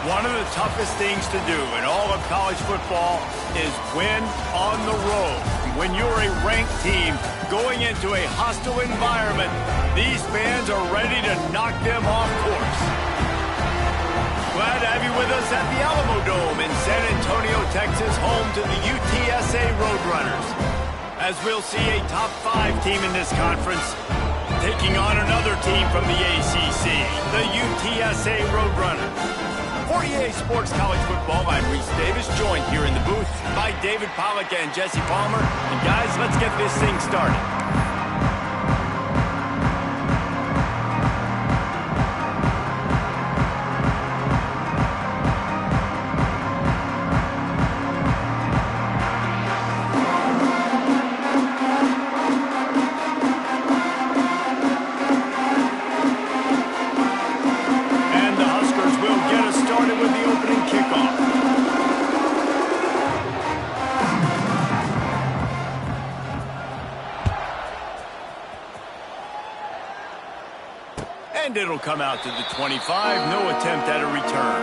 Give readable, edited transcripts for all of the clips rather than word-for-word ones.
One of the toughest things to do in all of college football is win on the road. When you're a ranked team going into a hostile environment, these fans are ready to knock them off course. Glad to have you with us at the Alamo Dome in San Antonio, Texas, home to the UTSA Roadrunners. As we'll see a top 5 team in this conference taking on another team from the ACC, the UTSA Roadrunners. For EA Sports College Football, I'm Reese Davis, joined here in the booth by David Pollack and Jesse Palmer. And guys, let's get this thing started. And it'll come out to the 25. No attempt at a return.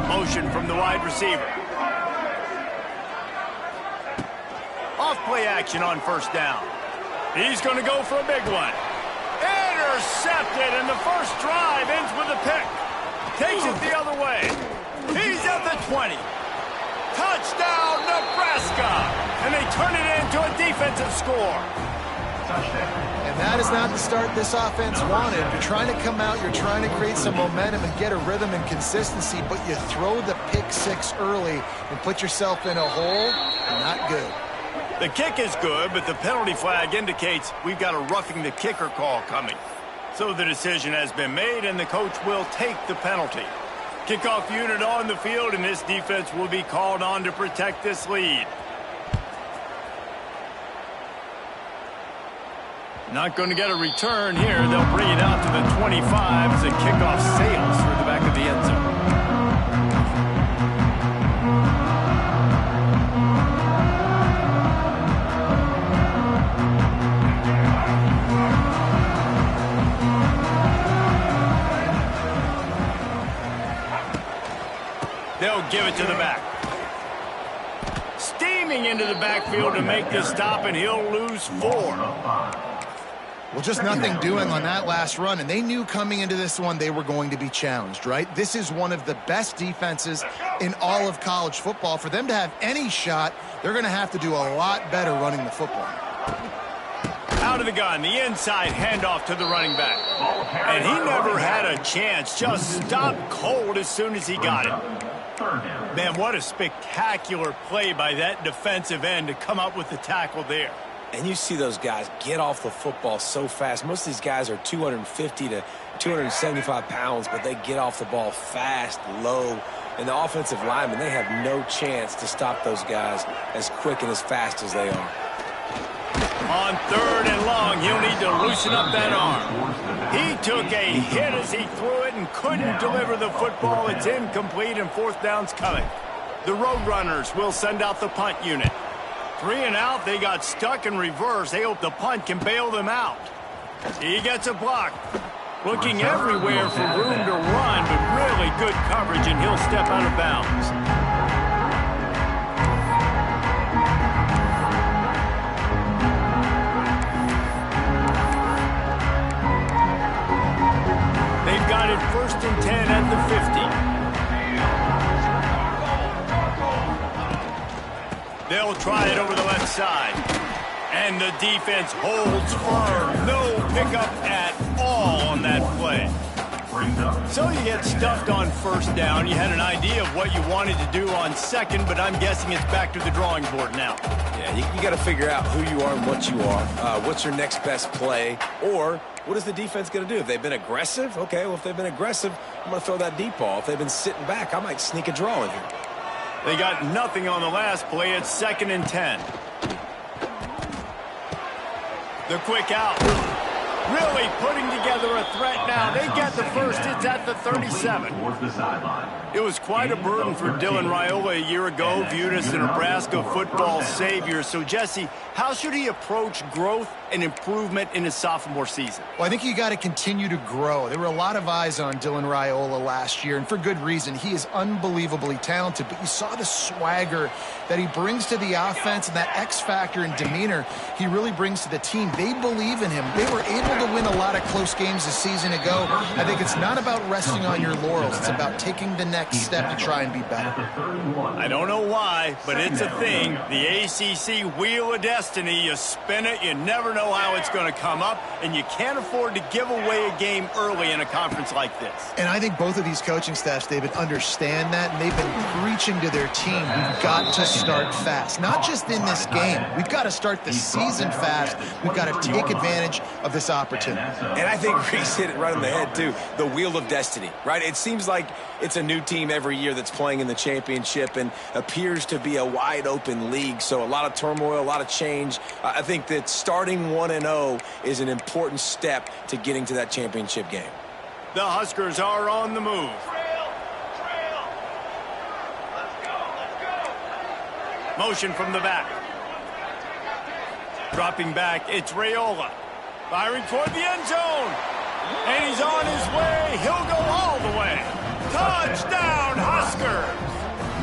Motion from the wide receiver. Off play action on first down. He's going to go for a big one. Intercepted, and the first drive ends with a pick. Takes it the other way. He's at the 20. Touchdown, Nebraska! And they turn it into a defensive score. And that is not the start this offense wanted. You're trying to come out, you're trying to create some momentum and get a rhythm and consistency, but you throw the pick 6 early and put yourself in a hole. Not good. The kick is good, but the penalty flag indicates we've got a roughing the kicker call coming. So the decision has been made, and the coach will take the penalty. Kickoff unit on the field, and this defense will be called on to protect this lead. Not going to get a return here. They'll bring it out to the 25 as the kickoff sails through the back of the end zone. They'll give it to the back. Steaming into the backfield to make the stop, and he'll lose 4. Well, just nothing doing on that last run, and they knew coming into this one they were going to be challenged, right? This is one of the best defenses in all of college football. For them to have any shot, they're going to have to do a lot better running the football. Out of the gun, the inside handoff to the running back. And he never had a chance, just stopped cold as soon as he got it. Man, what a spectacular play by that defensive end to come up with the tackle there. And you see those guys get off the football so fast. Most of these guys are 250 to 275 pounds, but they get off the ball fast, low. And the offensive linemen, they have no chance to stop those guys as quick and as fast as they are. On 3rd and long, he'll need to loosen up that arm. He took a hit as he threw it and couldn't deliver the football. It's incomplete, and 4th down's coming. The Roadrunners will send out the punt unit. 3 and out, they got stuck in reverse. They hope the punt can bail them out. He gets a block. Looking everywhere for room to run, but really good coverage, and he'll step out of bounds. They've got it 1st and 10 at the 50. They'll try it over the left side. And the defense holds firm. No pickup at all on that play. So you get stuffed on 1st down. You had an idea of what you wanted to do on 2nd, but I'm guessing it's back to the drawing board now. Yeah, you got to figure out who you are and what you are. What's your next best play? Or what is the defense going to do? If they've been aggressive, okay, well, if they've been aggressive, I'm going to throw that deep ball. If they've been sitting back, I might sneak a draw in here. They got nothing on the last play. It's 2nd and 10. The quick out. really putting together a threat now. They get the first. It's at the 37. It was quite a burden for Dylan Raiola a year ago, viewed as the Nebraska football savior. So, Jesse, how should he approach growth and improvement in his sophomore season? Well, I think you got to continue to grow. There were a lot of eyes on Dylan Raiola last year, and for good reason. He is unbelievably talented, but you saw the swagger that he brings to the offense and that X factor and demeanor he really brings to the team. They believe in him. They were able to win a lot of close games a season ago. I think it's not about resting on your laurels. It's about taking the next step to try and be better. I don't know why, but it's a thing. The ACC Wheel of Destiny, you spin it, you never know how it's going to come up, and you can't afford to give away a game early in a conference like this. And I think both of these coaching staffs, David, understand that, and they've been preaching to their team, we've got to start fast. Not just in this game. We've got to start the season fast. We've got to take advantage of this opportunity. And I think Reese hit it right on the head, too. The Wheel of Destiny, right? It seems like it's a new team every year that's playing in the championship and appears to be a wide-open league. So a lot of turmoil, a lot of change. I think that starting 1-0 is an important step to getting to that championship game. The Huskers are on the move. Motion from the back. Dropping back, it's Raiola. Firing toward the end zone. And he's on his way. He'll go all the way. Touchdown, Huskers.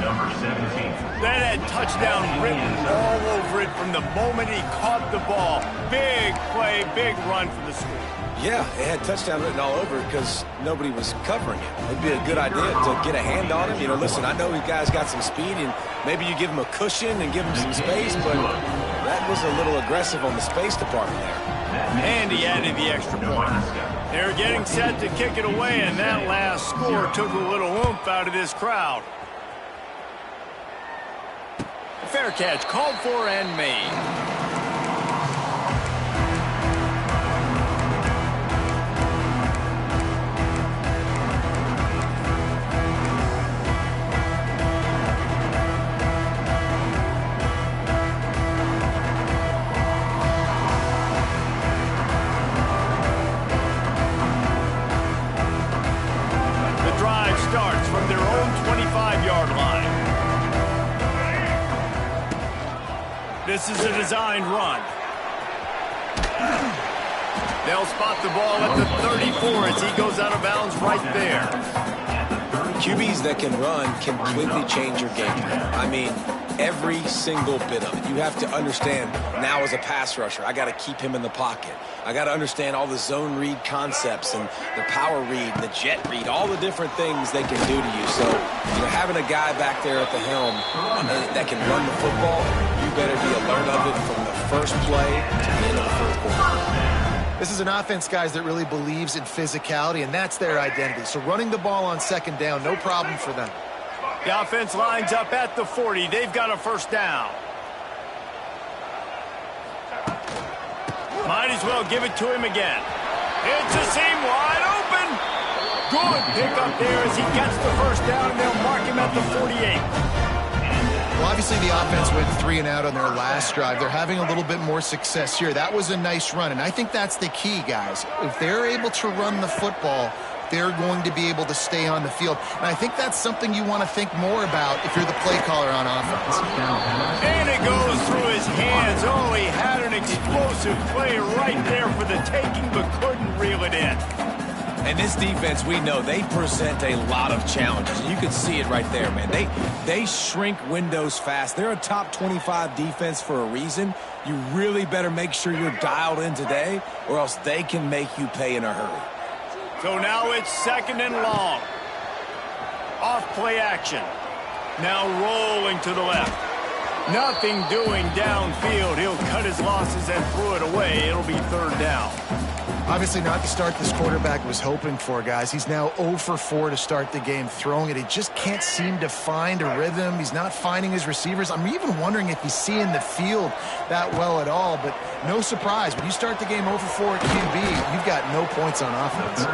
Number 17. That had touchdown written all over it from the moment he caught the ball. Big play, big run for the school. Yeah, it had touchdown written all over it because nobody was covering it. It'd be a good idea to get a hand on him. You know, listen, I know you guys got some speed, and maybe you give him a cushion and give him some space, but that was a little aggressive on the space department there. And he added the extra point. They're getting set to kick it away, and that last score took a little oomph out of this crowd. Fair catch, called for and made. Starts from their own 25-yard line. This is a designed run. They'll spot the ball at the 34 as he goes out of bounds right there. QBs that can run completely change your game. I mean, every single bit of it. You have to understand now as a pass rusher, I got to keep him in the pocket. I got to understand all the zone read concepts and the power read and the jet read, all the different things they can do to you. So, having a guy back there at the helm that can run the football, you better be alert of it from the first play to the end of the fourth quarter. This is an offense, guys, that really believes in physicality, and that's their identity. So running the ball on second down, no problem for them. The offense lines up at the 40. They've got a first down. Might as well give it to him again. It's a seam wide open. Good pickup there as he gets the first down, and they'll mark him at the 48. Well, obviously the offense went 3 and out on their last drive. They're having a little bit more success here. That was a nice run, and I think that's the key, guys. If they're able to run the football, they're going to be able to stay on the field. And I think that's something you want to think more about if you're the play caller on offense. And it goes through his hands. Oh, he had an explosive play right there for the taking, but couldn't reel it in. And this defense, we know, they present a lot of challenges. You can see it right there, man. They shrink windows fast. They're a top 25 defense for a reason. You really better make sure you're dialed in today, or else they can make you pay in a hurry. So now it's second and long. Off play action. Now rolling to the left. Nothing doing downfield. He'll cut his losses and throw it away. It'll be third down. Obviously not the start this quarterback was hoping for, guys. He's now 0 for 4 to start the game throwing it. He just can't seem to find a rhythm. He's not finding his receivers. I'm even wondering if he's seeing the field that well at all, but no surprise. When you start the game 0 for 4 at QB, you've got no points on offense.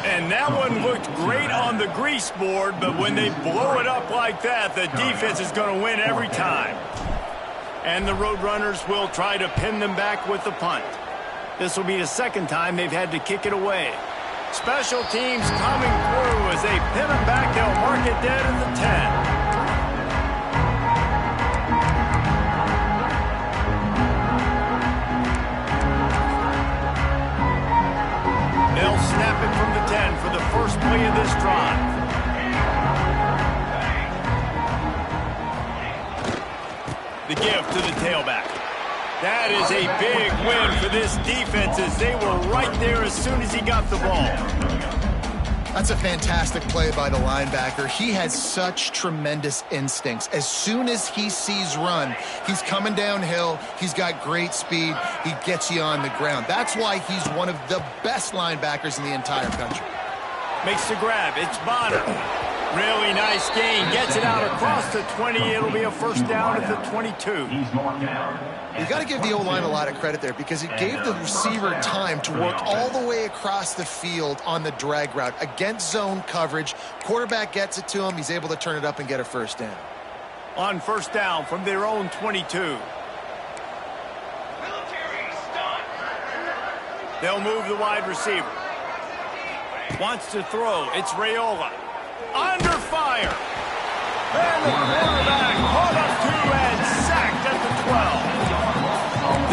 And that one looked great on the grease board, but when they blow it up like that, the defense is going to win every time. And the Roadrunners will try to pin them back with the punt. This will be the second time they've had to kick it away. Special teams coming through as they pin him back. They'll mark it dead at the 10. They'll snap it from the 10 for the first play of this drive. The give to the tailback. That is a big win for this defense as they were right there as soon as he got the ball. That's a fantastic play by the linebacker. He has such tremendous instincts. As soon as he sees run, he's coming downhill. He's got great speed. He gets you on the ground. That's why he's one of the best linebackers in the entire country. Makes the grab. It's Bonner. Really nice gain. Gets it out across the 20. It'll be a first down at the 22. You got to give the O-line a lot of credit there because it gave the receiver time to work all the way across the field on the drag route against zone coverage. Quarterback gets it to him. He's able to turn it up and get a first down. On first down from their own 22. They'll move the wide receiver. Wants to throw. It's Raiola. Under fire. And the quarterback caught up to and sacked at the 12.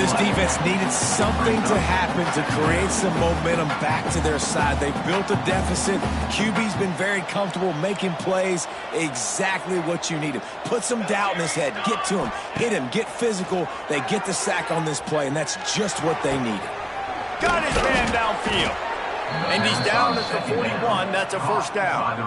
This defense needed something to happen to create some momentum back to their side. They built a deficit. QB's been very comfortable making plays. Exactly what you needed. Put some doubt in his head. Get to him. Hit him. Get physical. They get the sack on this play, and that's just what they needed. Got his man downfield. And he's down at the 41. That's a first down.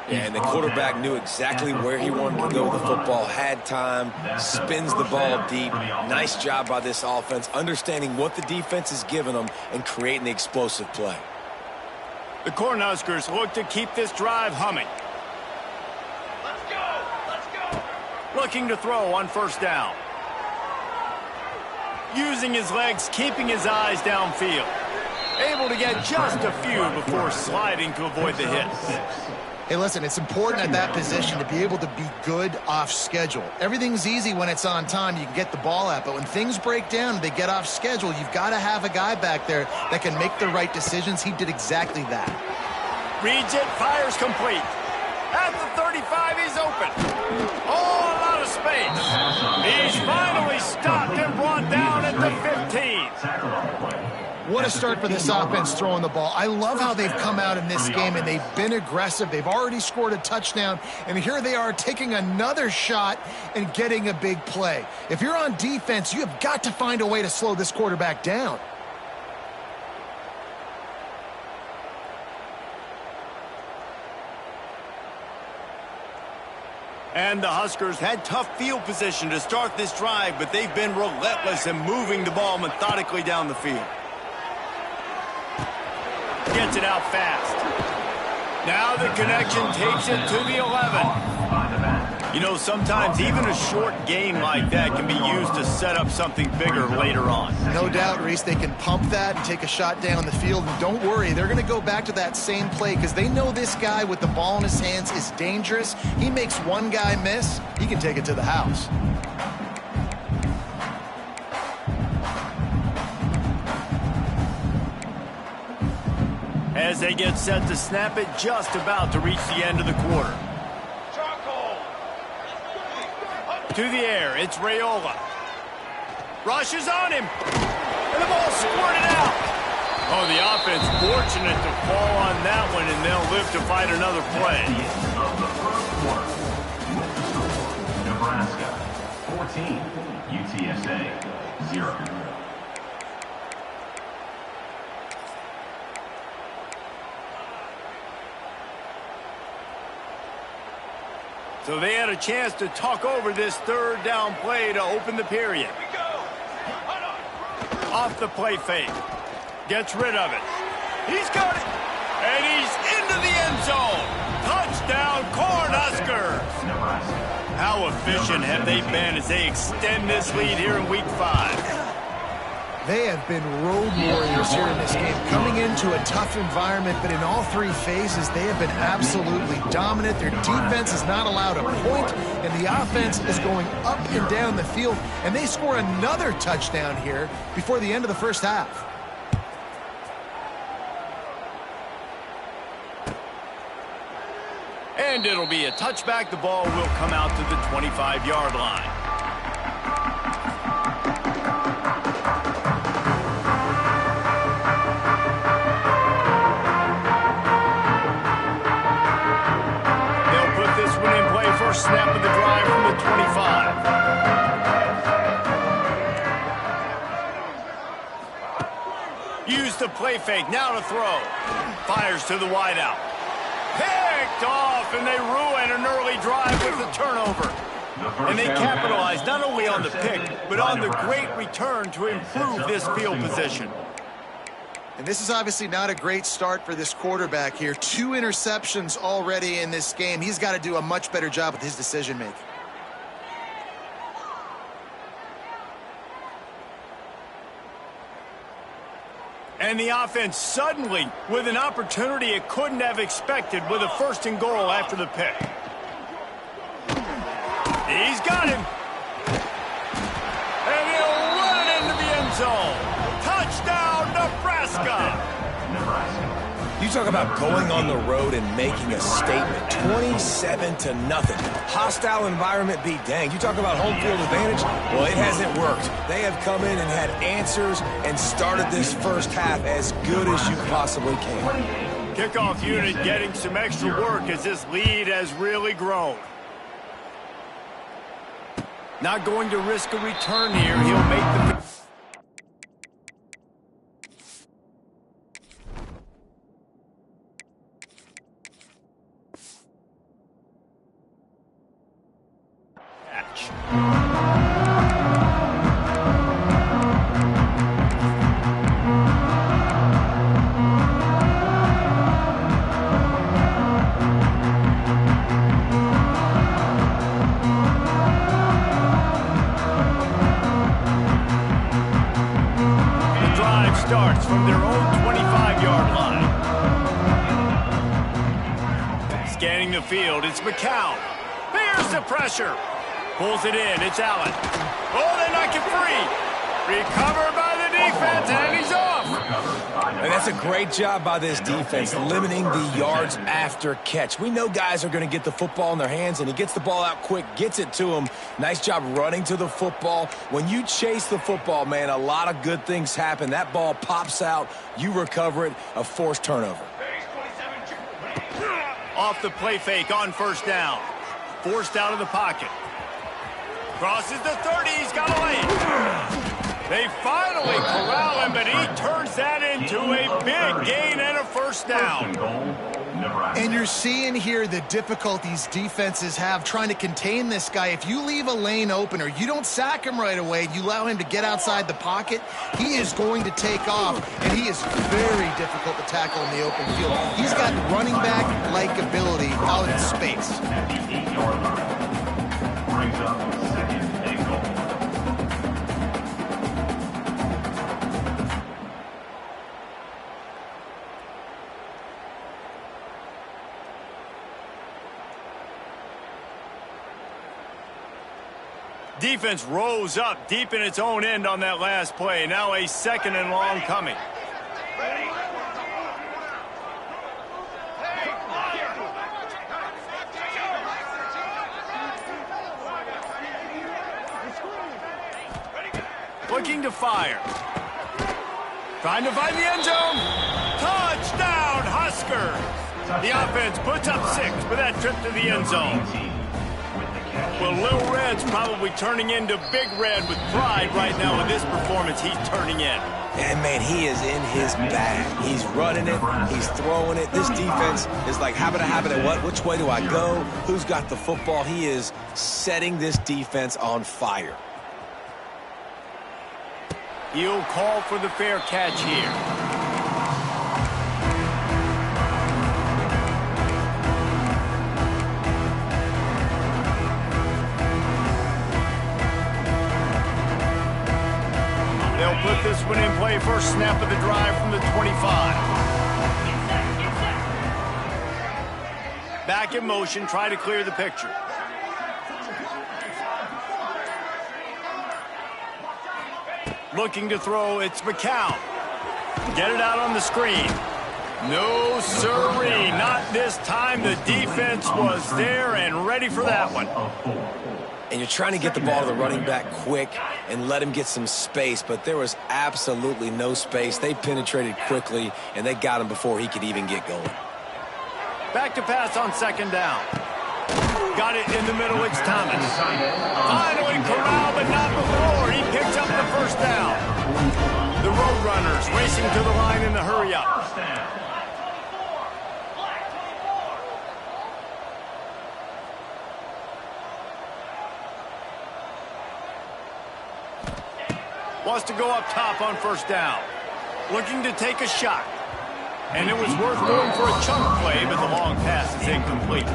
And the quarterback knew exactly where he wanted to go with the football, had time, spins the ball deep. Nice job by this offense, understanding what the defense is giving them and creating the explosive play. The Cornhuskers look to keep this drive humming. Let's go. Looking to throw on first down. Using his legs, keeping his eyes downfield. Able to get just a few before sliding to avoid the hits. Hey, listen, it's important at that position to be able to be good off schedule. Everything's easy when it's on time. You can get the ball out. But when things break down, they get off schedule, you've got to have a guy back there that can make the right decisions. He did exactly that. Reads it, fires complete. At the 35, he's open. Oh, a lot of space. He's finally stopped and brought down at the 15. What a start for this offense throwing the ball. I love how they've come out in this game, and they've been aggressive. They've already scored a touchdown, and here they are taking another shot and getting a big play. If you're on defense, you have got to find a way to slow this quarterback down. And the Huskers had tough field position to start this drive, but they've been relentless in moving the ball methodically down the field. Gets it out fast. Now the connection takes it to the 11. You know, sometimes even a short gain like that can be used to set up something bigger later on. No doubt, Reese, they can pump that and take a shot down the field. And don't worry, they're going to go back to that same play because they know this guy with the ball in his hands is dangerous. He makes one guy miss, he can take it to the house. As they get set to snap it, just about to reach the end of the quarter. To the air, it's Raiola. Rushes on him. And the ball squirted out. Oh, the offense fortunate to fall on that one, and they'll live to fight another play. Nebraska, 14, UTSA, 0. So they had a chance to talk over this third down play to open the period. Off the play fake. Gets rid of it. He's got it. And he's into the end zone. Touchdown, Cornhuskers. How efficient have they been as they extend this lead here in Week 5? They have been road warriors here in this game, coming into a tough environment, but in all three phases, they have been absolutely dominant. Their defense is not allowed a point, and the offense is going up and down the field, and they score another touchdown here before the end of the first half. And it'll be a touchback. The ball will come out to the 25-yard line. Snap of the drive from the 25. Use the play fake. Now to throw. Fires to the wideout. Picked off, and they ruin an early drive with the turnover. And they capitalize not only on the pick, but on the great return to improve this field position. And this is obviously not a great start for this quarterback here. 2 interceptions already in this game. He's got to do a much better job with his decision-making. And the offense suddenly with an opportunity it couldn't have expected with a 1st and goal after the pick. He's got him. And he'll run it into the end zone. Touchdown, Nebraska. You talk about going on the road and making a statement. 27-0. Hostile environment be danged. You talk about home field advantage. Well, it hasn't worked. They have come in and had answers and started this first half as good as you possibly can. Kickoff unit getting some extra work as this lead has really grown. Not going to risk a return here. He'll make the... starts from their own 25-yard line. Scanning the field, it's McCown. Here's the pressure. Pulls it in, it's Allen. Oh, they knock it free. Recovered by the defense, and he's off. And that's a great job by this defense, limiting the yards after catch. We know guys are going to get the football in their hands, and he gets the ball out quick, gets it to him. Nice job running to the football. When you chase the football, man, a lot of good things happen. That ball pops out, you recover it, a forced turnover. Off the play fake on 1st down. Forced out of the pocket. Crosses the 30, he's got a lane. They finally corral him, but he turns that into a big gain and a 1st down. And you're seeing here the difficulties defenses have trying to contain this guy. If you leave a lane open or you don't sack him right away, you allow him to get outside the pocket, he is going to take off, and he is very difficult to tackle in the open field. He's got running back-like ability out in space. At the 8-yard line, brings up 2nd and goal. Defense rose up deep in its own end on that last play. Now a 2nd and long coming. Looking to fire. Trying to find the end zone. Touchdown, Husker. The offense puts up 6 for that trip to the end zone. Well, Little Red's probably turning into Big Red with pride right now with this performance he's turning in. And, man, he is in his bag. He's running it. He's throwing it. This defense is like, habit, what? Which way do I go? Who's got the football? He is setting this defense on fire. He'll call for the fair catch here. They'll put this one play first snap of the drive from the 25. Back in motion, try to clear the picture. Looking to throw, it's McCown. Get it out on the screen. No, sirree, not this time. The defense was there and ready for that one. And you're trying to get the ball to the running back quick and let him get some space, but there was absolutely no space. They penetrated quickly, and they got him before he could even get going. Back to pass on second down. Got it in the middle, it's Thomas. Finally corralled, but not before. He picks up the first down. The Roadrunners racing to the line in the hurry-up. Wants to go up top on first down. Looking to take a shot. And it was worth going for a chunk play, but the long pass is incomplete.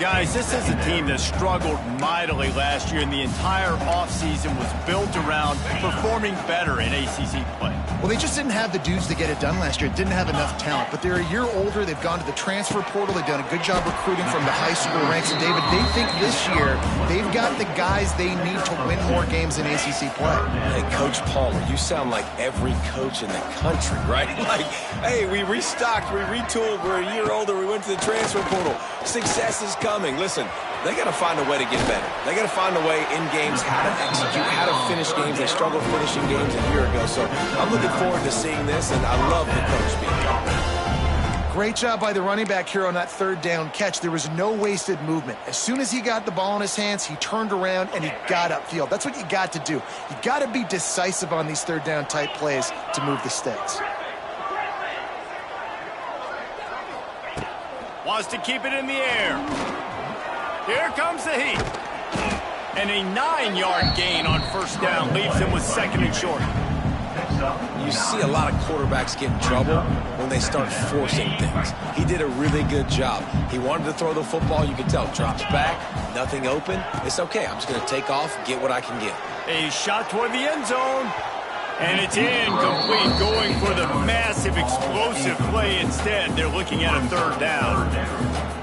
Guys, this is a team that struggled mightily last year, and the entire offseason was built around performing better in ACC play. Well, they just didn't have the dudes to get it done last year. Didn't have enough talent. But they're a year older. They've gone to the transfer portal. They've done a good job recruiting from the high school ranks. And, David, they think this year they've got the guys they need to win more games in ACC play. Hey, Coach Palmer, you sound like every coach in the country, right? Like, hey, we restocked, we retooled, we're a year older, we went to the transfer portal. Success is coming. Listen, they got to find a way to get better. They got to find a way in games how to execute, how to finish games. They struggled finishing games a year ago. So I'm looking forward to seeing this, and I love the coach being gone. Great job by the running back here on that third down catch. There was no wasted movement. As soon as he got the ball in his hands, he turned around and he got upfield. That's what you got to do. You got to be decisive on these third down type plays to move the stakes. Wants to keep it in the air. Here comes the heat. And a 9-yard gain on first down leaves him with second and short. You see a lot of quarterbacks get in trouble when they start forcing things. He did a really good job. He wanted to throw the football. You can tell. Drops back, nothing open. It's okay. I'm just going to take off, get what I can get. A shot toward the end zone. And it's incomplete, going for the massive explosive play instead. They're looking at a third down.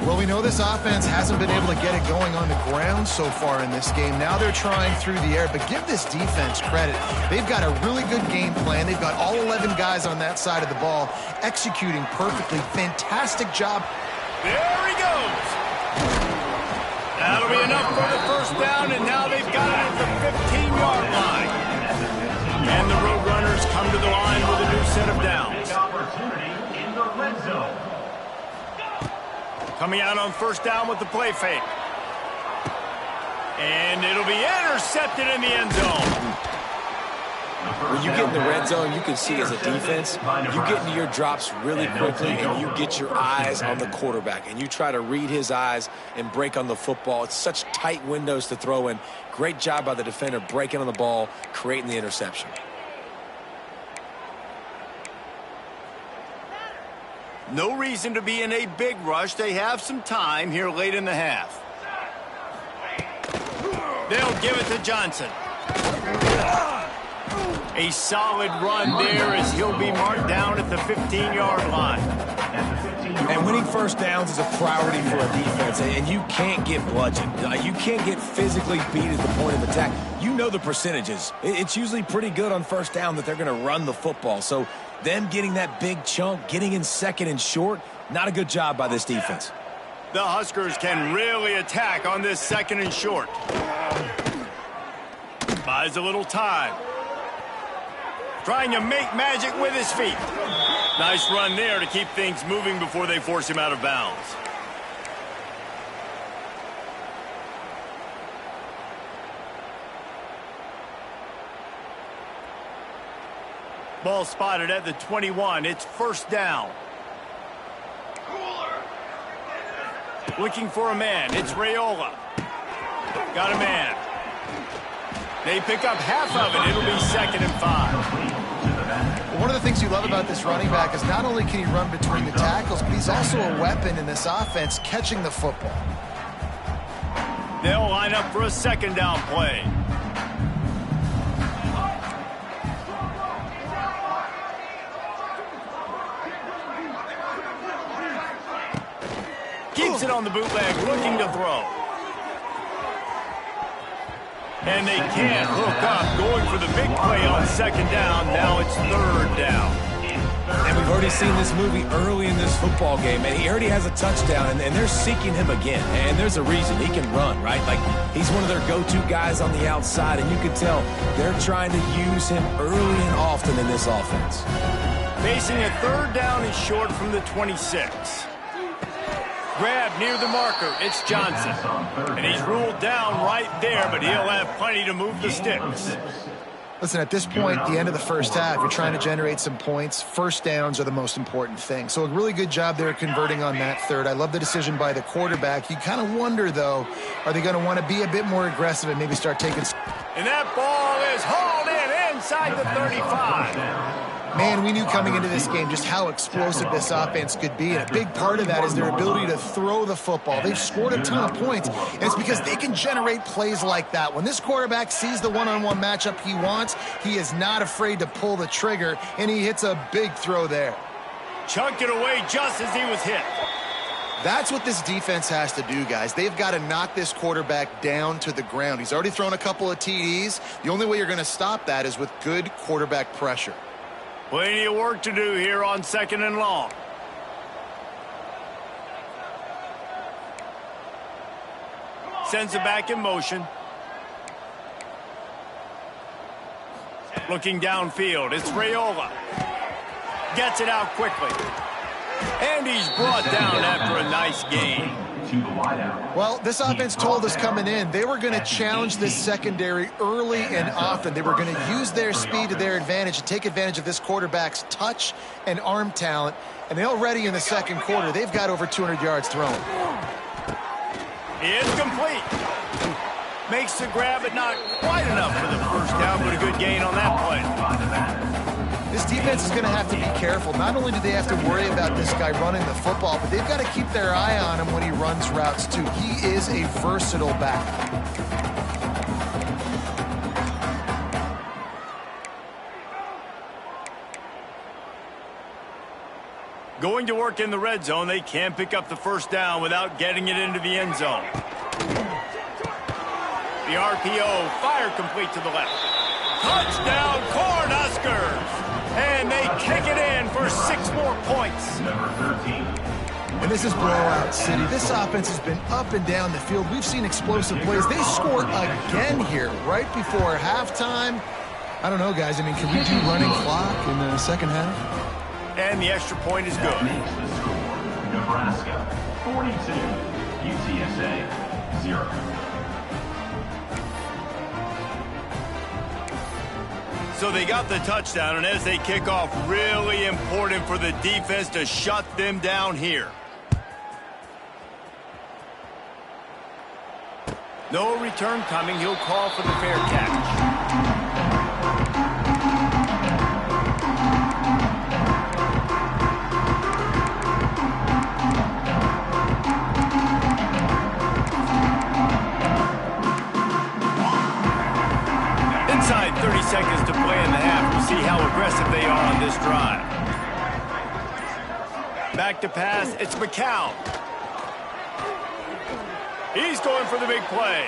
Well, we know this offense hasn't been able to get it going on the ground so far in this game. Now they're trying through the air, but give this defense credit. They've got a really good game plan. They've got all 11 guys on that side of the ball executing perfectly. Fantastic job. There he goes. That'll be enough for the first down, and now they've got it at the 15-yard line. And the Roadrunners come to the line with a new set of downs. Opportunity in the red zone. Coming out on first down with the play fake. And it'll be intercepted in the end zone. When you get in the red zone, you can see as a defense, you get into your drops really quickly and you get your eyes on the quarterback and you try to read his eyes and break on the football. It's such tight windows to throw in. Great job by the defender breaking on the ball, creating the interception. No reason to be in a big rush. They have some time here late in the half. They'll give it to Johnson. A solid run there as he'll be marked down at the 15-yard line. And winning first downs is a priority for a defense, and you can't get bludgeoned. You can't get physically beat at the point of attack. You know the percentages. It's usually pretty good on first down that they're going to run the football. So them getting that big chunk, getting in second and short, not a good job by this defense. The Huskers can really attack on this second and short. Buys a little time. Trying to make magic with his feet. Nice run there to keep things moving before they force him out of bounds. Ball spotted at the 21. It's first down. Looking for a man. It's Raiola. Got a man. They pick up half of it. It'll be 2nd and 5. One of the things you love about this running back is not only can he run between the tackles, but he's also a weapon in this offense catching the football. They'll line up for a second down play. Fakes it on the bootleg, looking to throw. And they can't hook up, going for the big play on second down. Now it's third down. And we've already seen this movie early in this football game, and he already has a touchdown, and they're seeking him again. And there's a reason. He can run, right? Like, he's one of their go-to guys on the outside, and you can tell they're trying to use him early and often in this offense. Facing a third down and short from the 26. Grab near the marker. It's Johnson. And he's ruled down right there, but he'll have plenty to move the sticks. Listen, at this point, the end of the first half, you're trying to generate some points. First downs are the most important thing. So a really good job there converting on that third. I love the decision by the quarterback. You kind of wonder, though, are they going to want to be a bit more aggressive and maybe start taking... And that ball is hauled in inside the 35. Man, we knew coming into this game just how explosive this offense could be, and a big part of that is their ability to throw the football. They've scored a ton of points, and it's because they can generate plays like that. When this quarterback sees the one-on-one matchup he wants, he is not afraid to pull the trigger, and he hits a big throw there. Chunked it away just as he was hit. That's what this defense has to do, guys. They've got to knock this quarterback down to the ground. He's already thrown a couple of TDs. The only way you're going to stop that is with good quarterback pressure. Plenty of work to do here on second and long. Sends it back in motion. Looking downfield, it's Raiola. Gets it out quickly. And he's brought down after a nice gain. Well, this offense told us coming in they were going to challenge this secondary early and often. They were going to use their speed to their advantage and take advantage of this quarterback's touch and arm talent. And already in the second quarter, they've got over 200 yards thrown. It's complete. Makes the grab, but not quite enough for the first down, but a good gain on that play. This defense is going to have to be careful. Not only do they have to worry about this guy running the football, but they've got to keep their eye on him when he runs routes, too. He is a versatile back. Going to work in the red zone, they can pick up the first down without getting it into the end zone. The RPO, fire complete to the left. Touchdown, Cornhuskers! And they kick it in for 6 more points. And this is blowout city. This offense has been up and down the field. We've seen explosive plays. They scored again here right before halftime. I don't know, guys. I mean, can we do running clock in the second half? And the extra point is good. Nebraska 42, UTSA 0. So they got the touchdown, and as they kick off, really important for the defense to shut them down here. No return coming. He'll call for the fair catch. Inside 30 seconds to play in the half. We'll see how aggressive they are on this drive. Back to pass. It's McCown. He's going for the big play.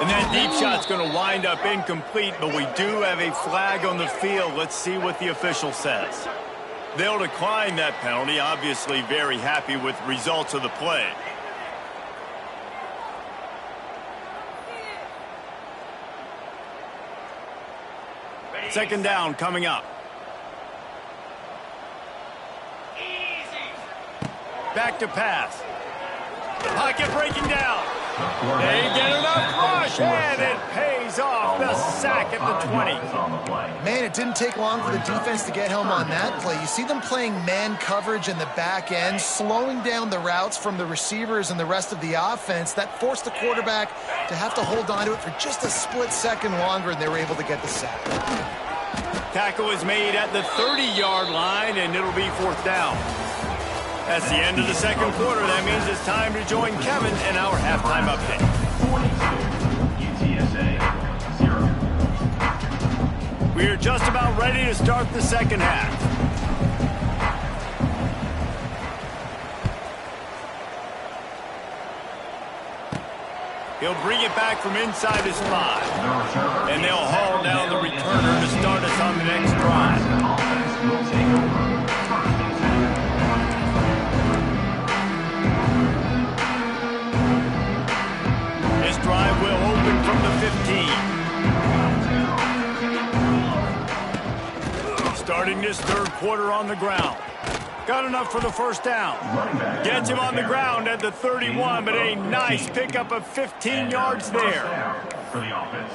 And that deep shot's going to wind up incomplete, but we do have a flag on the field. Let's see what the official says. They'll decline that penalty. Obviously very happy with the results of the play. Second down coming up. Back to pass. Pocket breaking down. They get enough rush, and it pays off. The sack at the 20. Man, it didn't take long for the defense to get home on that play. You see them playing man coverage in the back end, slowing down the routes from the receivers and the rest of the offense. That forced the quarterback to have to hold on to it for just a split second longer, and they were able to get the sack. Tackle is made at the 30-yard line, and it'll be fourth down. That's the end of the second quarter. That means it's time to join Kevin in our halftime update. 42, UTSA 0. We are just about ready to start the second half. He'll bring it back from inside his 5. And they'll haul down the returner to start us on the next drive. Offense will take over. This drive will open from the 15. Starting this third quarter on the ground. Got enough for the first down. Gets him on the ground at the 31, but a nice pickup of 15 yards there.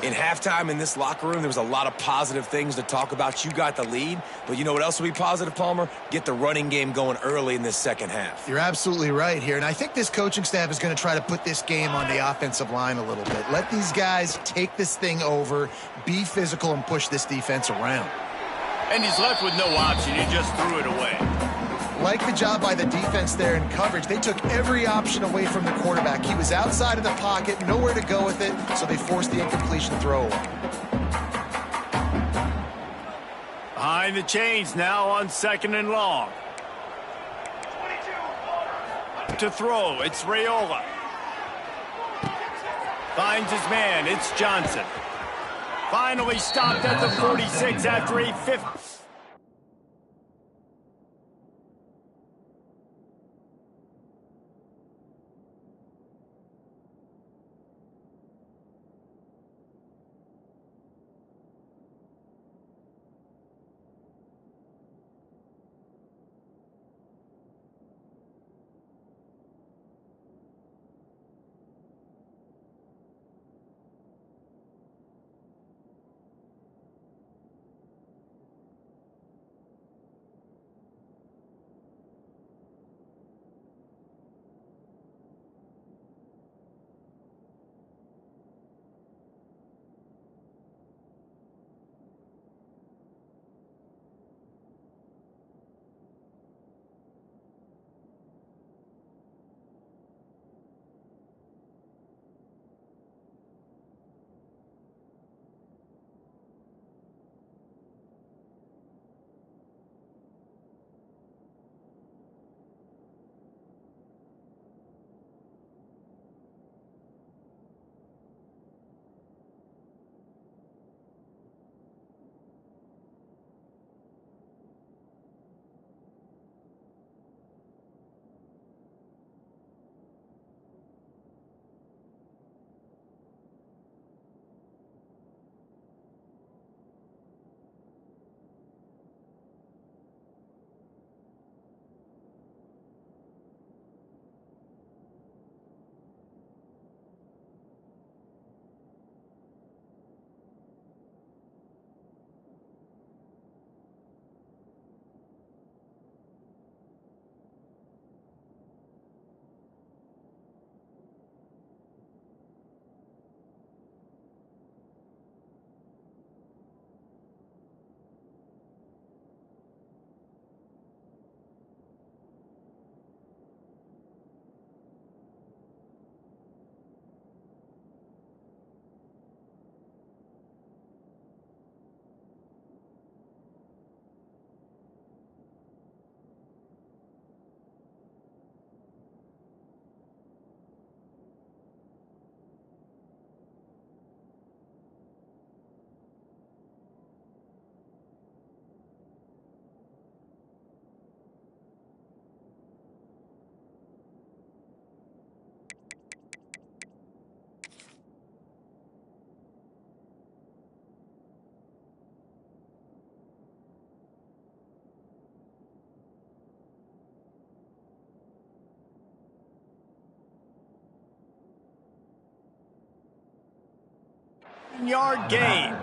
In halftime in this locker room, there was a lot of positive things to talk about. You got the lead, but you know what else will be positive, Palmer? Get the running game going early in this second half. You're absolutely right here, and I think this coaching staff is going to try to put this game on the offensive line a little bit. Let these guys take this thing over, be physical, and push this defense around. And he's left with no option. He just threw it away. Like the job by the defense there in coverage. They took every option away from the quarterback. He was outside of the pocket, nowhere to go with it, so they forced the incompletion throwaway. Behind the chains now on 2nd and long. To throw, it's Raiola. Finds his man, it's Johnson. Finally stopped at the 46 after a 50. Yard gain.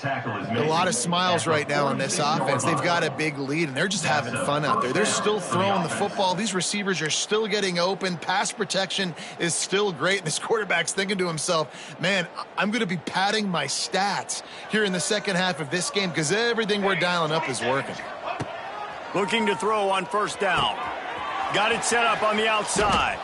A lot of smiles right now on this offense. They've got a big lead, and they're just having fun out there. They're still throwing the football. These receivers are still getting open. Pass protection is still great. This quarterback's thinking to himself, man, I'm going to be padding my stats here in the second half of this game because everything we're dialing up is working. Looking to throw on first down. Got it set up on the outside.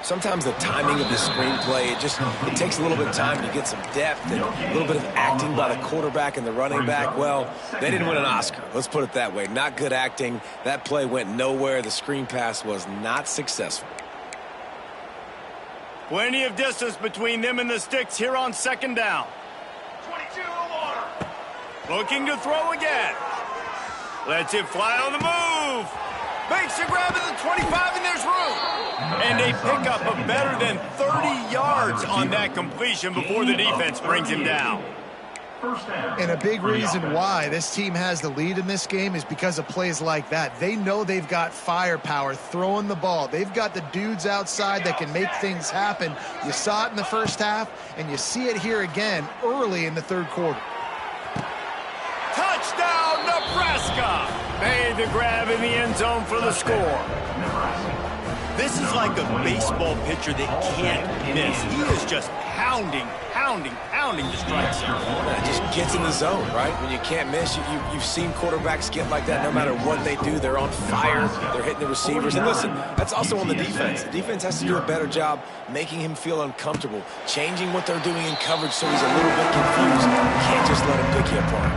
Sometimes the timing of the screenplay, it takes a little bit of time to get some depth and a little bit of acting by the quarterback and the running back. Well, they didn't win an Oscar. Let's put it that way. Not good acting. That play went nowhere. The screen pass was not successful. Plenty of distance between them and the sticks here on second down. 22 water. Looking to throw again. Lets it fly on the move. Makes a grab at the 25, and there's room. And they pick up a better than 30 yards on that completion before the defense brings him down. And a big reason why this team has the lead in this game is because of plays like that. They know they've got firepower throwing the ball. They've got the dudes outside that can make things happen. You saw it in the first half, and you see it here again early in the third quarter. Touchdown, Nebraska! Made the grab in the end zone for the score. This is like a baseball pitcher that can't miss. He is just pounding the strike zone. It just gets in the zone, right? When you can't miss, you've seen quarterbacks get like that. No matter what they do, they're on fire. They're hitting the receivers. And listen, that's also on the defense. The defense has to do a better job making him feel uncomfortable, changing what they're doing in coverage so he's a little bit confused. You can't just let him pick you apart.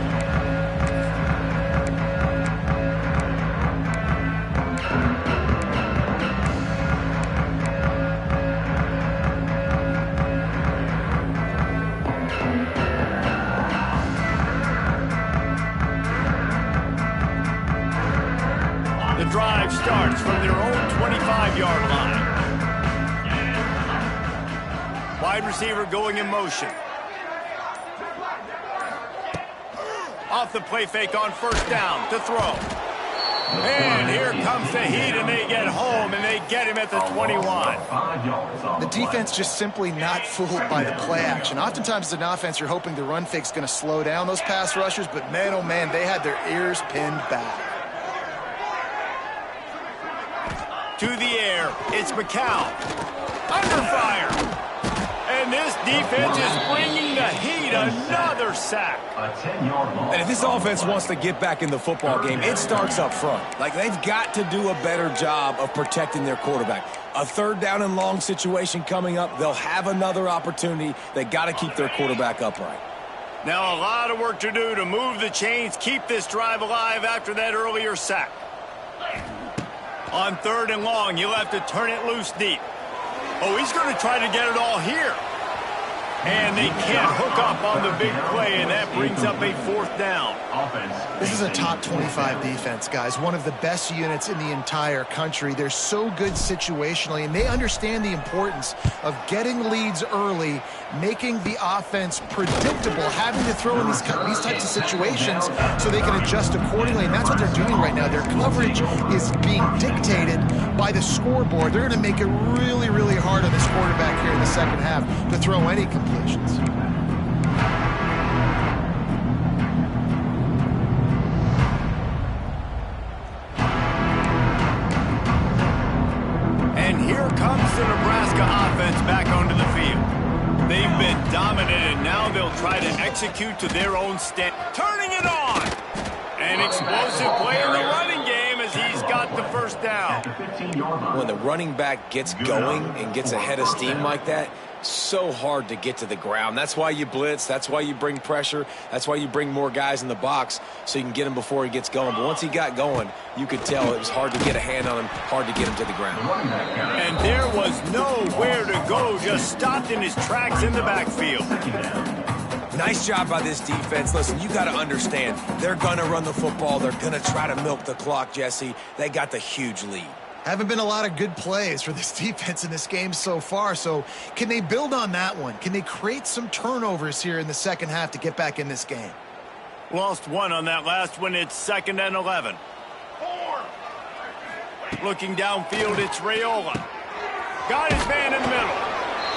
Drive starts from their own 25-yard line. Wide receiver going in motion. Off the play fake on first down to throw. And here comes the heat, and they get home, and they get him at the 21. The defense just simply not fooled by the play action. Oftentimes as an offense, you're hoping the run fake's going to slow down those pass rushers, but man, oh man, they had their ears pinned back. To the air, it's McCown. Under fire. And this defense is bringing the heat. Another sack. And if this offense wants to get back in the football game, it starts up front. Like, they've got to do a better job of protecting their quarterback. A third down and long situation coming up. They'll have another opportunity. They got to keep their quarterback upright. Now a lot of work to do to move the chains, keep this drive alive after that earlier sack. On third and long, you'll have to turn it loose deep. Oh, he's going to try to get it all here. And they can't hook up on the big play, and that brings up a fourth down. This is a top 25 defense, guys. One of the best units in the entire country. They're so good situationally, and they understand the importance of getting leads early, making the offense predictable, having to throw in these types of situations so they can adjust accordingly. And that's what they're doing right now. Their coverage is being dictated by the scoreboard. They're going to make it really, really hard on this quarterback here in the second half to throw any completions. And here comes the Nebraska offense back onto the field. They've been dominated. Now they'll try to execute to their own stand. Turning it on. An explosive play in the running game as he's got the first down. When the running back gets going and gets ahead of steam like that, so hard to get to the ground. That's why you blitz. That's why you bring pressure. That's why you bring more guys in the box so you can get him before he gets going. But once he got going, you could tell it was hard to get a hand on him, hard to get him to the ground. And there was nowhere to go, just stopped in his tracks in the backfield. Nice job by this defense. Listen, you got to understand, they're going to run the football. They're going to try to milk the clock, Jesse. They got the huge lead. Haven't been a lot of good plays for this defense in this game so far, so can they build on that one? Can they create some turnovers here in the second half to get back in this game? Lost one on that last one. It's 2nd and 11. Looking downfield, it's Raiola. Got his man in the middle.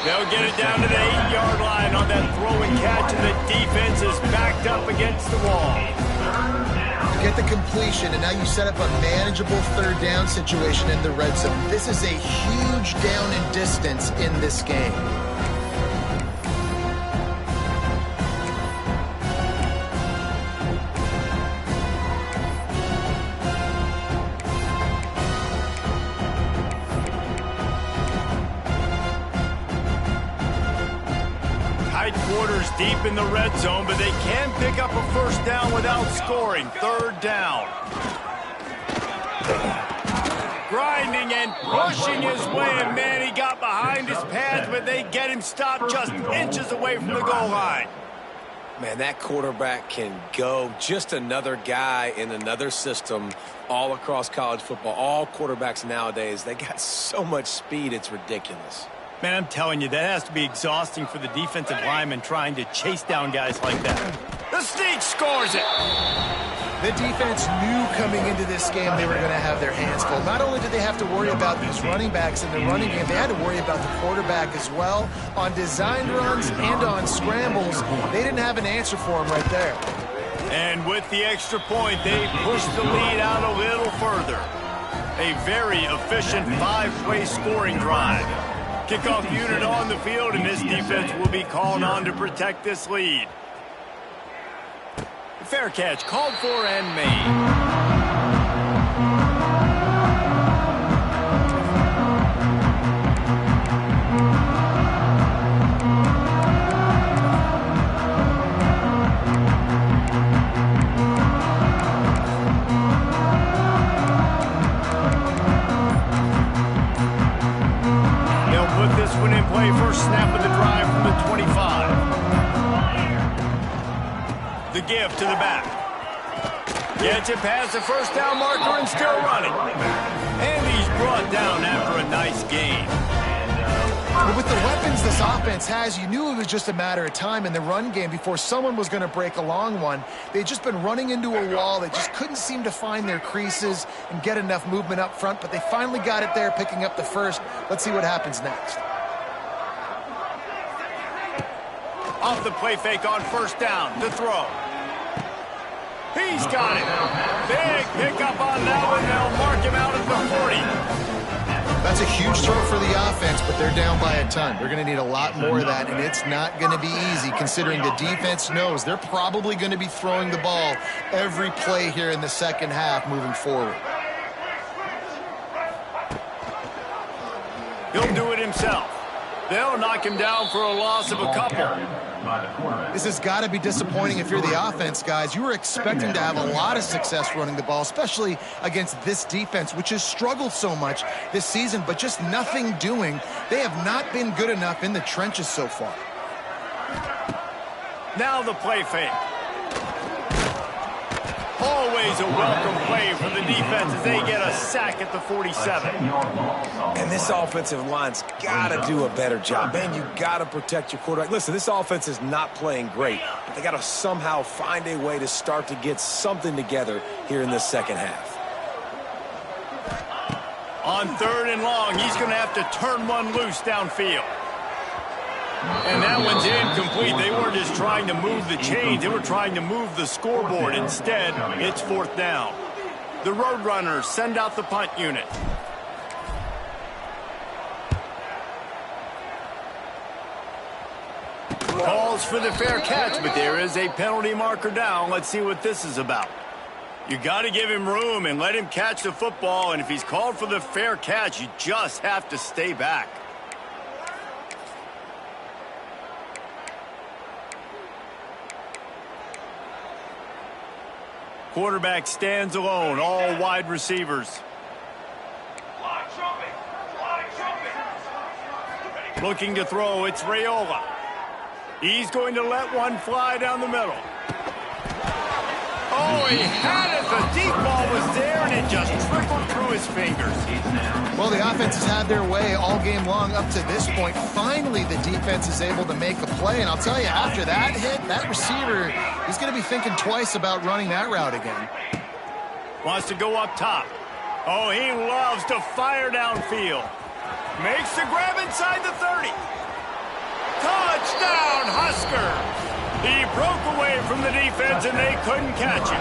They'll get it down to the 8-yard line on that throw and catch, and the defense is backed up against the wall. Get the completion, and now you set up a manageable third down situation in the red zone. This is a huge down in distance in this game. Quarters deep in the red zone, but they can pick up a first down without scoring. Third down. Grinding and pushing his way, and man, he got behind his pads, but but they get him stopped just inches away from the goal line. Man, that quarterback can go. Just another guy in another system all across college football. All quarterbacks nowadays, they got so much speed, it's ridiculous. Man, I'm telling you, that has to be exhausting for the defensive lineman trying to chase down guys like that. The sneak scores it. The defense knew coming into this game they were going to have their hands full. Not only did they have to worry about these running backs in the running game, they had to worry about the quarterback as well. On designed runs and on scrambles, they didn't have an answer for him right there. And with the extra point, they pushed the lead out a little further. A very efficient five-play scoring drive. Kickoff unit on the field, and this defense will be called on to protect this lead. Fair catch called for and made. They'll put this one in play. First snap of the drive from the 25. The give to the back. Gets it past the first down marker and still running. And he's brought down after a nice gain. But with the weapons this offense has, you knew it was just a matter of time in the run game before someone was going to break a long one. They'd just been running into a wall. They just couldn't seem to find their creases and get enough movement up front, but they finally got it there, picking up the first. Let's see what happens next. Off the play fake on first down. The throw. He's got it. Big pickup on that one. They'll mark him out at the 40. That's a huge throw for the offense, but they're down by a ton. They're going to need a lot more of that, and it's not going to be easy considering the defense knows they're probably going to be throwing the ball every play here in the second half moving forward. He'll do it himself. They'll knock him down for a loss of a couple. This has got to be disappointing if you're the offense, guys. You were expecting to have a lot of success running the ball, especially against this defense, which has struggled so much this season, but just nothing doing. They have not been good enough in the trenches so far. Now the play fake. Always a welcome play for the defense as they get a sack at the 47. And this offensive line's got to do a better job. Man, you got to protect your quarterback. Listen, this offense is not playing great, but they got to somehow find a way to start to get something together here in this second half. On 3rd and long, he's going to have to turn one loose downfield. And that one's incomplete. They weren't just trying to move the chains. They were trying to move the scoreboard. Instead, it's 4th down. The Roadrunners send out the punt unit. Calls for the fair catch, but there is a penalty marker down. Let's see what this is about. You got to give him room and let him catch the football, and if he's called for the fair catch, you just have to stay back. Quarterback stands alone, all wide receivers. Looking to throw, it's Raiola. He's going to let one fly down the middle. Oh, he had it. The deep ball was there, and it just trickled through his fingers. Well, the offense has had their way all game long up to this point. Finally, the defense is able to make a play, and I'll tell you, after that hit, that receiver, he's going to be thinking twice about running that route again. Wants to go up top. Oh, he loves to fire downfield. Makes the grab inside the 30. Touchdown, Huskers! He broke away from the defense, and they couldn't catch him.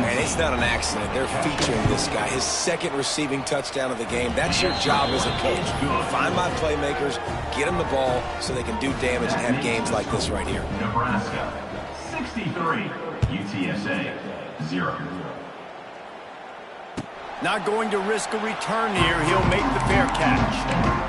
Man, it's not an accident. They're featuring this guy. His second receiving touchdown of the game. That's your job as a coach. Find my playmakers, get them the ball so they can do damage and have games like this right here. Nebraska, 63. UTSA, 0. Not going to risk a return here. He'll make the fair catch.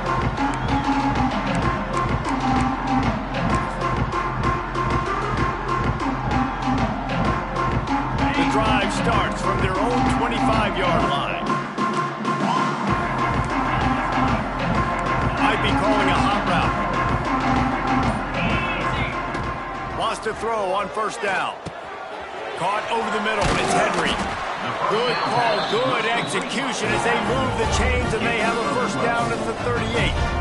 Drive starts from their own 25-yard line. Might be calling to throw on first down. Caught over the middle. It's Henry. Good call, good execution as they move the chains, and they have a first down at the 38.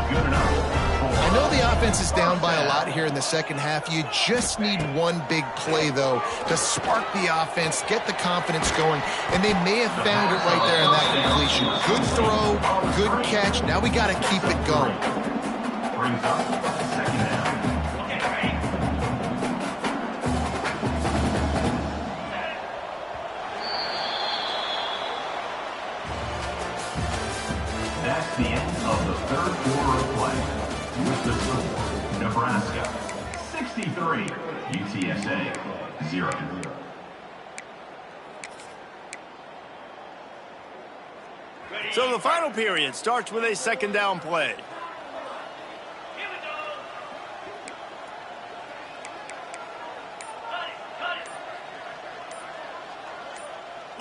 Good enough. I know the offense is down by a lot here in the second half. You just need one big play, though, to spark the offense, get the confidence going, and they may have found it right there in that completion. Good throw, good catch. Now we got to keep it going. Brings up second down. That's the end of the third quarter of play. With the score, Nebraska 63, UTSA 0. So the final period starts with a second down play.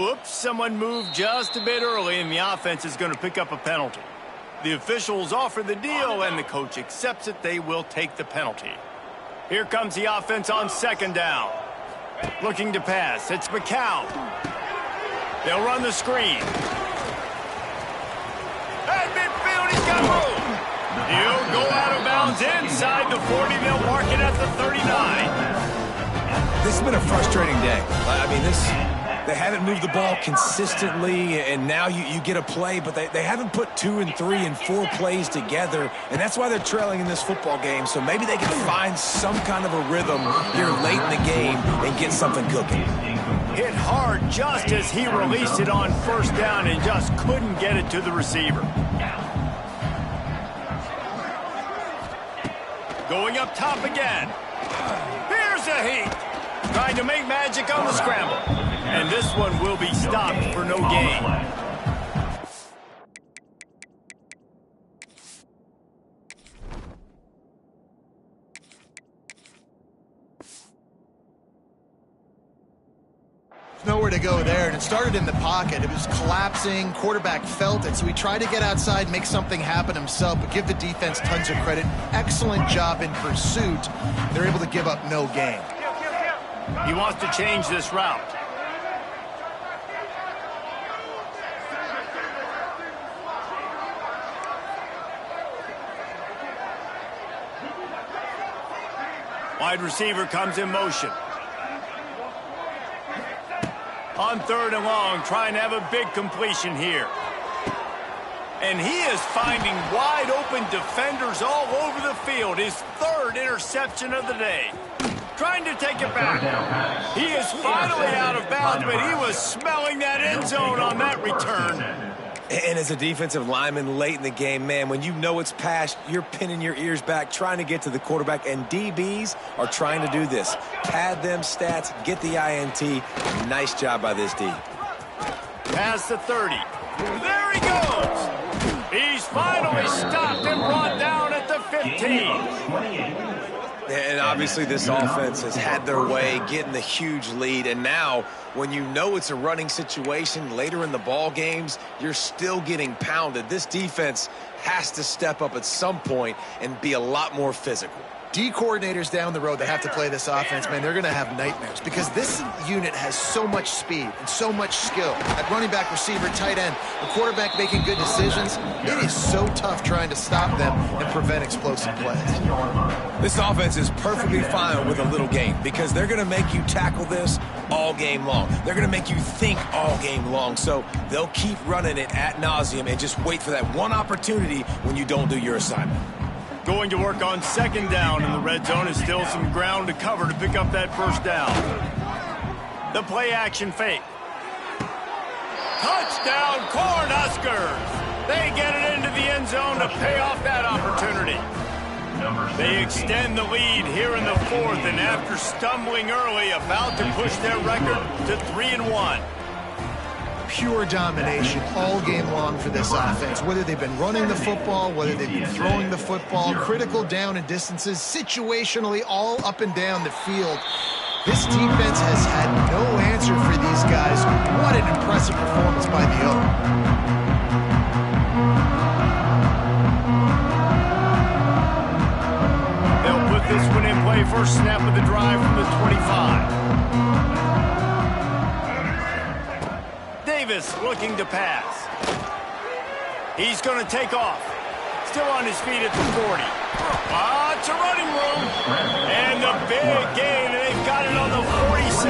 Oops, someone moved just a bit early, and the offense is going to pick up a penalty. The officials offer the deal, and the coach accepts it. They will take the penalty. Here comes the offense on second down. Looking to pass. It's McCown. They'll run the screen. At midfield, he's got room. He'll go out of bounds inside the 40. They'll mark it at the 39. This has been a frustrating day. I mean, they haven't moved the ball consistently, and now you get a play, but they haven't put 2 and 3 and 4 plays together, and that's why they're trailing in this football game. So maybe they can find some kind of a rhythm here late in the game and get something cooking. Hit hard just as he released it on first down and just couldn't get it to the receiver. Going up top again. Here's a heat. Trying to make magic on the scramble. And this one will be stopped for no gain. Nowhere to go there, and it started in the pocket. It was collapsing. Quarterback felt it, so he tried to get outside, make something happen himself, but give the defense tons of credit. Excellent job in pursuit. They're able to give up no gain. He wants to change this route. Wide receiver comes in motion. On third and long, trying to have a big completion here. And he is finding wide open defenders all over the field. His third interception of the day. Trying to take it back. He is finally out of bounds, but he was smelling that end zone on that return. And as a defensive lineman late in the game, man, when you know it's past, you're pinning your ears back, trying to get to the quarterback, and DBs are trying to do this. Pad them stats, get the INT. Nice job by this D. Past the 30. There he goes. He's finally stopped and brought down at the 15. And obviously this offense has had their way, getting the huge lead. And now, when you know it's a running situation later in the ball games, you're still getting pounded. This defense has to step up at some point and be a lot more physical. D coordinators down the road that have to play this offense, man, they're going to have nightmares because this unit has so much speed and so much skill. At running back, receiver, tight end, the quarterback making good decisions, it is so tough trying to stop them and prevent explosive plays. This offense is perfectly fine with a little game because they're going to make you tackle this all game long. They're going to make you think all game long. So they'll keep running it ad nauseum and just wait for that one opportunity when you don't do your assignment. Going to work on second down in the red zone is still some ground to cover to pick up that first down. The play action fake. Touchdown Cornhuskers! They get it into the end zone to pay off that opportunity. They extend the lead here in the fourth, and after stumbling early, about to push their record to 3-1. Pure domination all game long for this offense. Whether they've been running the football, whether they've been throwing the football, critical down and distances, situationally all up and down the field. This defense has had no answer for these guys. What an impressive performance by the O. They'll put this one in play. First snap of the drive from the the 25. Davis looking to pass. He's going to take off. Still on his feet at the 40. It's a running room. And the big gain, and they've got it on the 46.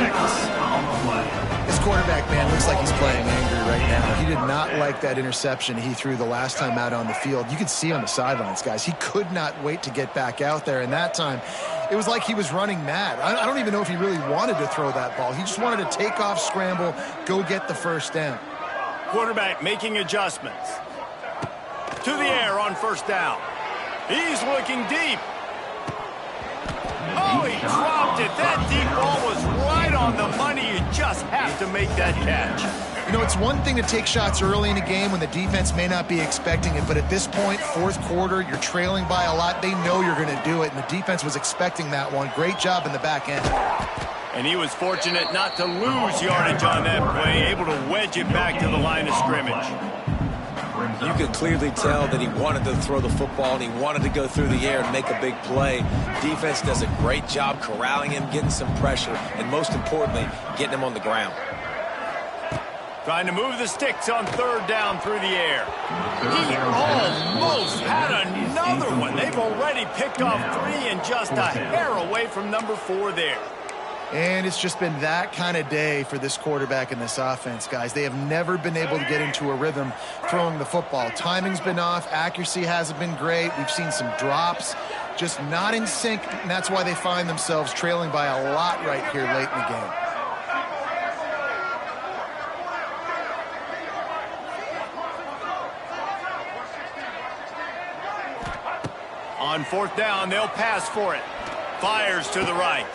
This quarterback, man, looks like he's playing angry right now. He did not like that interception he threw the last time out on the field. You could see on the sidelines, guys. He could not wait to get back out there. And that time, it was like he was running mad. I don't even know if he really wanted to throw that ball. He just wanted to take off, scramble, go get the first down. Quarterback making adjustments. To the air on first down. He's looking deep. Oh, he dropped it. That deep ball was right on the money. You just have to make that catch. You know, it's one thing to take shots early in a game when the defense may not be expecting it, but at this point, fourth quarter, you're trailing by a lot. They know you're going to do it, and the defense was expecting that one. Great job in the back end. And he was fortunate not to lose yardage on that play, able to wedge it back to the line of scrimmage. You could clearly tell that he wanted to throw the football and he wanted to go through the air and make a big play. Defense does a great job corralling him, getting some pressure, and most importantly, getting him on the ground. Trying to move the sticks on third down through the air. He almost had another one. They've already picked off 3 and just a hair away from number 4 there. And it's just been that kind of day for this quarterback and this offense, guys. They have never been able to get into a rhythm throwing the football. Timing's been off. Accuracy hasn't been great. We've seen some drops, just not in sync, and that's why they find themselves trailing by a lot right here late in the game. On fourth down, they'll pass for it. Fires to the right.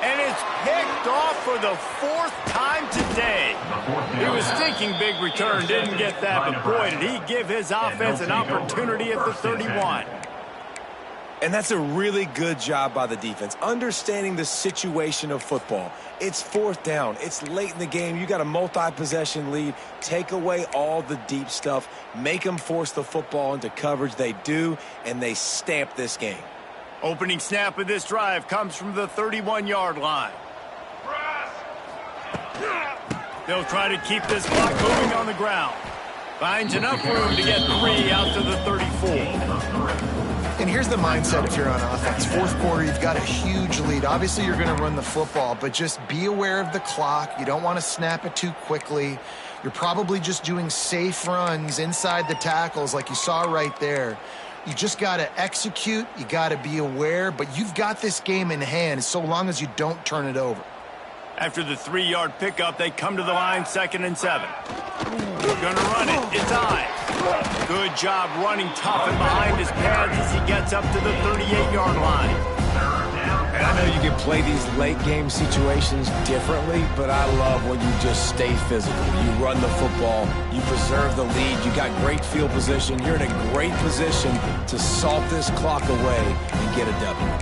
And it's picked off for the 4th time today. He was thinking big return, didn't get that, but boy, did he give his offense an opportunity at the 31. And that's a really good job by the defense, understanding the situation of football. It's 4th down. It's late in the game. You got a multi-possession lead. Take away all the deep stuff. Make them force the football into coverage. They do, and they stamp this game. Opening snap of this drive comes from the 31-yard line. They'll try to keep this clock moving on the ground. Finds enough room to get 3 out to the 34. And here's the mindset if you're on offense. Fourth quarter, you've got a huge lead. Obviously, you're going to run the football, but just be aware of the clock. You don't want to snap it too quickly. You're probably just doing safe runs inside the tackles like you saw right there. You just got to execute. You got to be aware, but you've got this game in hand so long as you don't turn it over. After the 3-yard pickup, they come to the line, 2nd and 7. Gonna run it. It's Ives. Good job running tough and behind his pads as he gets up to the 38-yard line. And I know you can play these late-game situations differently, but I love when you just stay physical. You run the football. You preserve the lead. You got great field position. You're in a great position to salt this clock away and get a W.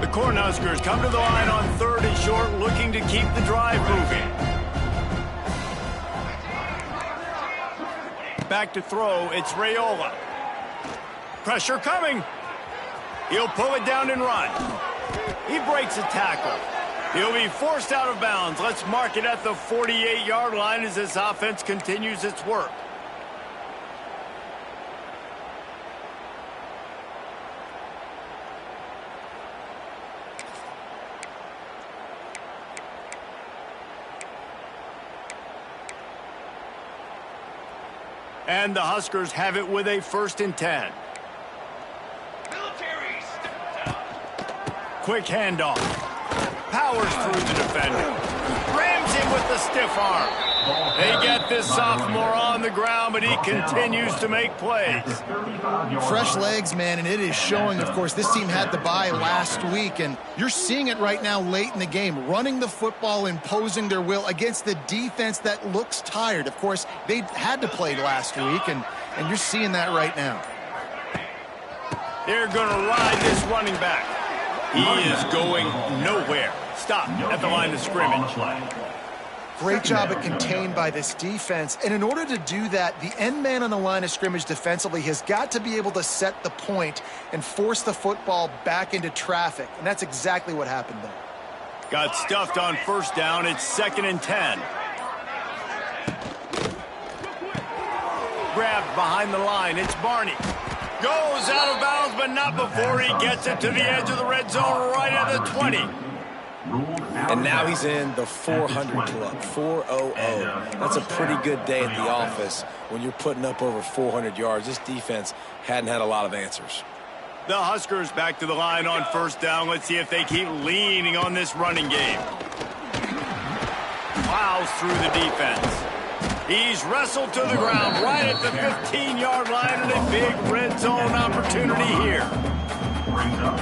The Cornhuskers come to the line on 3rd and short, looking to keep the drive moving. Back to throw, it's Raiola. Pressure coming. He'll pull it down and run. He breaks a tackle. He'll be forced out of bounds. Let's mark it at the 48-yard line as this offense continues its work. And the Huskers have it with a 1st and 10. Quick handoff. Powers through the defender. Rams him with the stiff arm. They get this sophomore on the ground, but he continues to make plays. Fresh legs, man, and it is showing, of course. This team had the bye last week, and you're seeing it right now late in the game. Running the football, imposing their will against the defense that looks tired. Of course, they had to play last week, and you're seeing that right now. They're going to ride this running back. He is going nowhere. Stop at the line of scrimmage. Great job at contained by this defense. And in order to do that, the end man on the line of scrimmage defensively has got to be able to set the point and force the football back into traffic. And that's exactly what happened there. Got stuffed on first down. It's 2nd and 10. Grabbed behind the line. It's Barney. Goes out of bounds, but not before he gets it to the edge of the red zone right at the 20. And now he's in the 400 club, 400. That's a pretty good day at the office when you're putting up over 400 yards. This defense hadn't had a lot of answers. The Huskers back to the line on first down. Let's see if they keep leaning on this running game. Plows through the defense. He's wrestled to the ground right at the 15-yard line, and a big red zone opportunity here.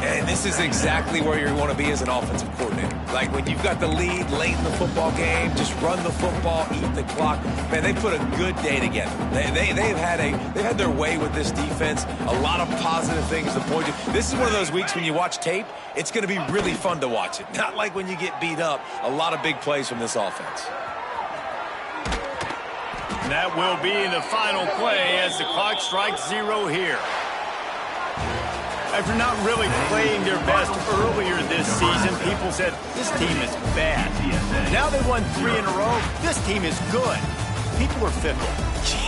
And this is exactly where you want to be as an offensive coordinator. Like when you've got the lead late in the football game, just run the football, eat the clock. Man, they put a good day together. They've had their way with this defense. A lot of positive things to point to. This is one of those weeks when you watch tape, it's going to be really fun to watch it. Not like when you get beat up. A lot of big plays from this offense. That will be the final play as the clock strikes 0 here. After not really playing their best earlier this season, people said, this team is bad. Now they won 3 in a row. This team is good. People are fickle.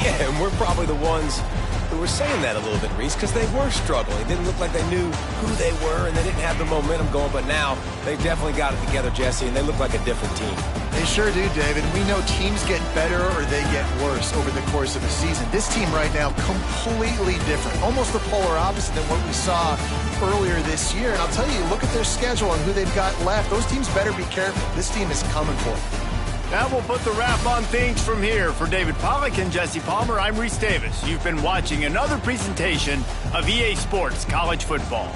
Yeah, and we're probably the ones who were saying that a little bit, Reese, because they were struggling. It didn't look like they knew who they were, and they didn't have the momentum going. But now they definitely got it together, Jesse, and they look like a different team. They sure do, David. We know teams get better or they get worse over the course of a season. This team right now, completely different. Almost the polar opposite than what we saw earlier this year. And I'll tell you, look at their schedule and who they've got left. Those teams better be careful. This team is coming for them. That will put the wrap on things from here. For David Pollack and Jesse Palmer, I'm Reese Davis. You've been watching another presentation of EA Sports College Football.